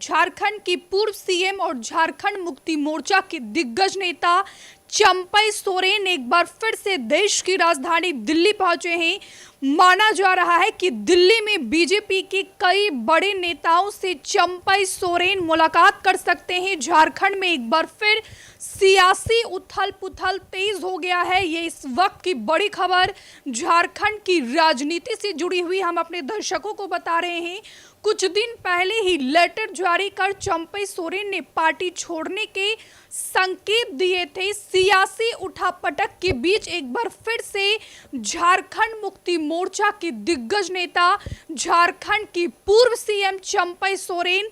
झारखंड की पूर्व सीएम और झारखंड मुक्ति मोर्चा के दिग्गज नेता चंपई सोरेन एक बार फिर से देश की राजधानी दिल्ली पहुंचे हैं। माना जा रहा है कि दिल्ली में बीजेपी के कई बड़े नेताओं से चंपई सोरेन मुलाकात कर सकते हैं। झारखंड में एक बार फिर सियासी उथल पुथल तेज हो गया है। ये इस वक्त की बड़ी खबर झारखंड की राजनीति से जुड़ी हुई हम अपने दर्शकों को बता रहे हैं। कुछ दिन पहले ही लेटर जारी कर चंपई सोरेन ने पार्टी छोड़ने के संकेत दिए थे। सियासी उठापटक के बीच एक बार फिर से झारखंड मुक्ति मोर्चा के दिग्गज नेता झारखंड की पूर्व सीएम चंपई सोरेन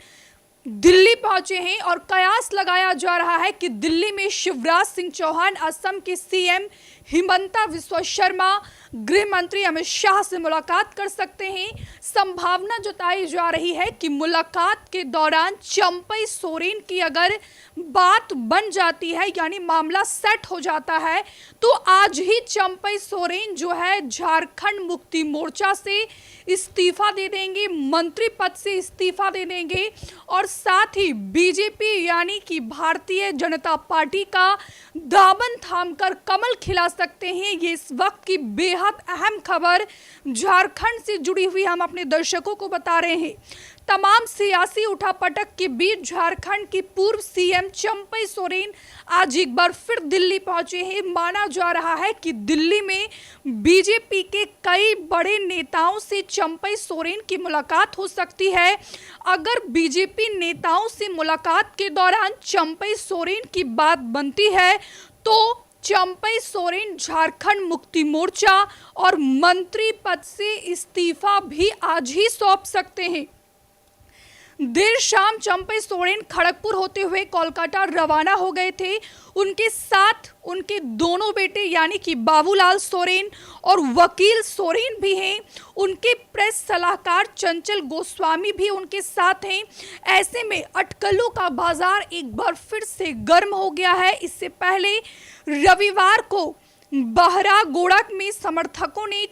दिल्ली पहुंचे हैं और कयास लगाया जा रहा है कि दिल्ली में शिवराज सिंह चौहान, असम के सीएम हिमंता बिस्वा शर्मा, गृह मंत्री अमित शाह से मुलाकात कर सकते हैं। संभावना जताई जा रही है कि मुलाकात के दौरान चंपई सोरेन की अगर बात बन जाती है, यानी मामला सेट हो जाता है, तो आज ही चंपई सोरेन जो है झारखंड मुक्ति मोर्चा से इस्तीफा दे देंगे, मंत्री पद से इस्तीफा दे देंगे और साथ ही बीजेपी यानी कि भारतीय जनता पार्टी का दामन थामकर कमल खिला सकते हैं। ये इस वक्त की बेहद अहम खबर झारखंड से जुड़ी हुई हम अपने दर्शकों को बता रहे हैं। तमाम सियासी उठापटक के बीच झारखंड की पूर्व सीएम चंपई सोरेन आज एक बार फिर दिल्ली पहुंचे हैं। माना जा रहा है कि दिल्ली में बीजेपी के कई बड़े नेताओं से चंपई सोरेन की मुलाकात हो सकती है। अगर बीजेपी नेताओं से मुलाकात के दौरान चंपई सोरेन की बात बनती है तो चंपई सोरेन झारखंड मुक्ति मोर्चा और मंत्री पद से इस्तीफा भी आज ही सौंप सकते हैं। देर शाम चंपई सोरेन खड़गपुर होते हुए कोलकाता रवाना हो गए थे। उनके साथ उनके दोनों बेटे यानी कि बाबूलाल सोरेन और वकील सोरेन भी हैं। उनके प्रेस सलाहकार चंचल गोस्वामी भी उनके साथ हैं। ऐसे में अटकलों का बाजार एक बार फिर से गर्म हो गया है। इससे पहले रविवार को बहरागोड़ा में समर्थकों ने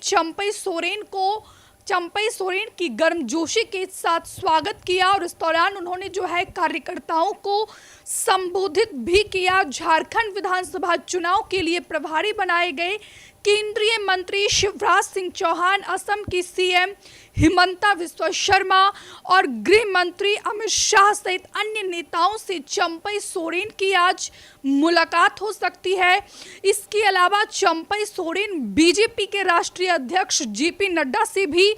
चंपई सोरेन की गर्मजोशी के साथ स्वागत किया और इस दौरान उन्होंने जो है कार्यकर्ताओं को संबोधित भी किया। झारखंड विधानसभा चुनाव के लिए प्रभारी बनाए गए केंद्रीय मंत्री शिवराज सिंह चौहान, असम की सीएम हिमंता बिस्वा शर्मा और गृह मंत्री अमित शाह सहित अन्य नेताओं से चंपई सोरेन की आज मुलाकात हो सकती है। इसके अलावा चंपई सोरेन बीजेपी के राष्ट्रीय अध्यक्ष जेपी नड्डा से भी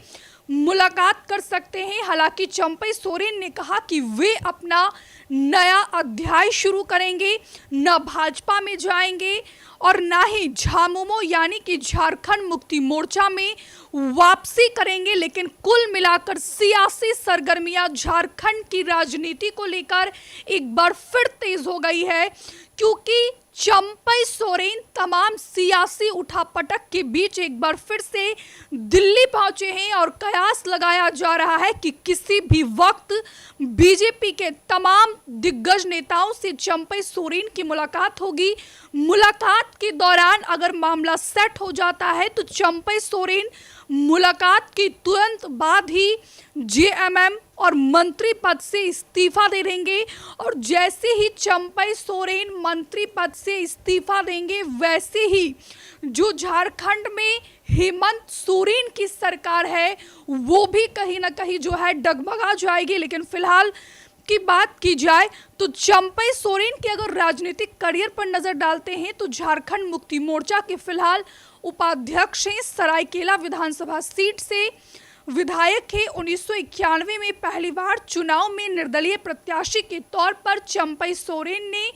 मुलाकात कर सकते हैं। हालांकि चंपई सोरेन ने कहा कि वे अपना नया अध्याय शुरू करेंगे, न भाजपा में जाएंगे और ना ही झामुमो यानी कि झारखंड मुक्ति मोर्चा में वापसी करेंगे। लेकिन कुल मिलाकर सियासी सरगर्मियां झारखंड की राजनीति को लेकर एक बार फिर तेज हो गई है, क्योंकि चंपई सोरेन तमाम सियासी उठापटक के बीच एक बार फिर से दिल्ली पहुंचे हैं और कयास लगाया जा रहा है कि किसी भी वक्त बीजेपी के तमाम दिग्गज नेताओं से चंपई सोरेन की मुलाकात होगी। मुलाकात के दौरान अगर मामला सेट हो जाता है तो चंपई सोरेन मुलाकात के तुरंत बाद ही जेएमएम और मंत्री पद से इस्तीफा दे देंगे और जैसे ही चंपई सोरेन मंत्री पद से इस्तीफा देंगे वैसे ही जो झारखंड में हेमंत सोरेन की सरकार है वो भी कहीं ना कहीं जो है डगमगा जाएगी। लेकिन फिलहाल की बात की जाए तो चंपई सोरेन के अगर राजनीतिक करियर पर नजर डालते हैं तो झारखंड मुक्ति मोर्चा के फिलहाल उपाध्यक्ष हैं, सरायकेला विधानसभा सीट से विधायक है। 1991 में पहली बार चुनाव में निर्दलीय प्रत्याशी के तौर पर चंपई सोरेन ने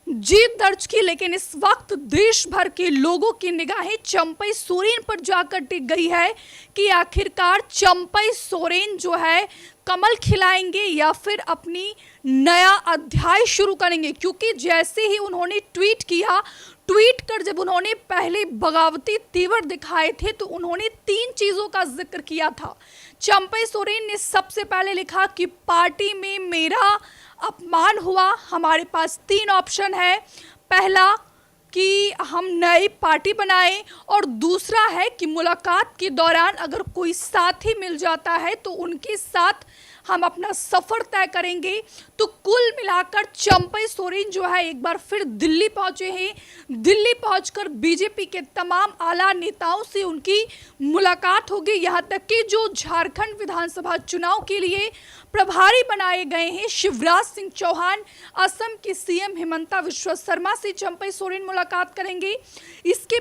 जीत दर्ज की, लेकिन इस वक्त देश भर के लोगों की निगाहें चंपई सोरेन पर जाकर टिक गई है कि आखिरकार चंपई सोरेन जो है कमल खिलाएंगे या फिर अपनी नया अध्याय शुरू करेंगे। क्योंकि जैसे ही उन्होंने ट्वीट कर जब उन्होंने पहले बगावती तेवर दिखाए थे तो उन्होंने 3 चीजों का जिक्र किया था। चंपई सोरेन ने सबसे पहले लिखा कि पार्टी में मेरा अपमान हुआ, हमारे पास 3 ऑप्शन है। पहला कि हम नई पार्टी बनाएं और दूसरा है कि मुलाकात के दौरान अगर कोई साथी मिल जाता है तो उनके साथ हम अपना सफर तय करेंगे। तो कुल मिलाकर चंपई सोरेन जो है एक बार फिर दिल्ली पहुंचे हैं। दिल्ली पहुंचकर बीजेपी के तमाम आला नेताओं से उनकी मुलाकात होगी। यहां तक कि जो झारखंड विधानसभा चुनाव के लिए प्रभारी बनाए गए हैं शिवराज सिंह चौहान, असम के सीएम हिमंता विश्व शर्मा से चंपई सोरेन मुलाकात करेंगे। इसके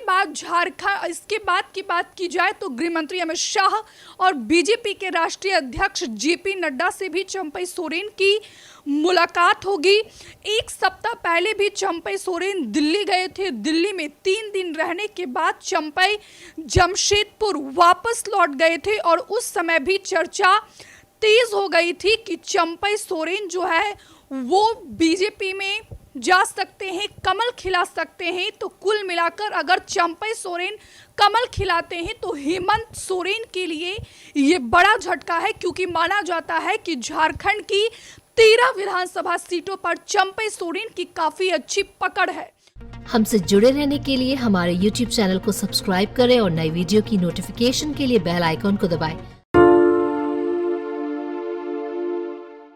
बाद की बात की जाए तो गृह मंत्री अमित शाह और बीजेपी के राष्ट्रीय अध्यक्ष जेपी नड्डा से भी चंपई सोरेन की मुलाकात होगी। एक सप्ताह पहले भी चंपई सोरेन दिल्ली गए थे। दिल्ली में 3 दिन रहने के बाद चंपई जमशेदपुर वापस लौट गए थे और उस समय भी चर्चा तेज हो गई थी कि चंपई सोरेन जो है वो बीजेपी में जा सकते हैं, कमल खिला सकते हैं। तो कुल मिलाकर अगर चंपई सोरेन कमल खिलाते हैं तो हेमंत सोरेन के लिए ये बड़ा झटका है, क्योंकि माना जाता है कि झारखंड की 13 विधानसभा सीटों पर चंपई सोरेन की काफी अच्छी पकड़ है। हमसे जुड़े रहने के लिए हमारे YouTube चैनल को सब्सक्राइब करें और नई वीडियो की नोटिफिकेशन के लिए बेल आइकॉन को दबाएं।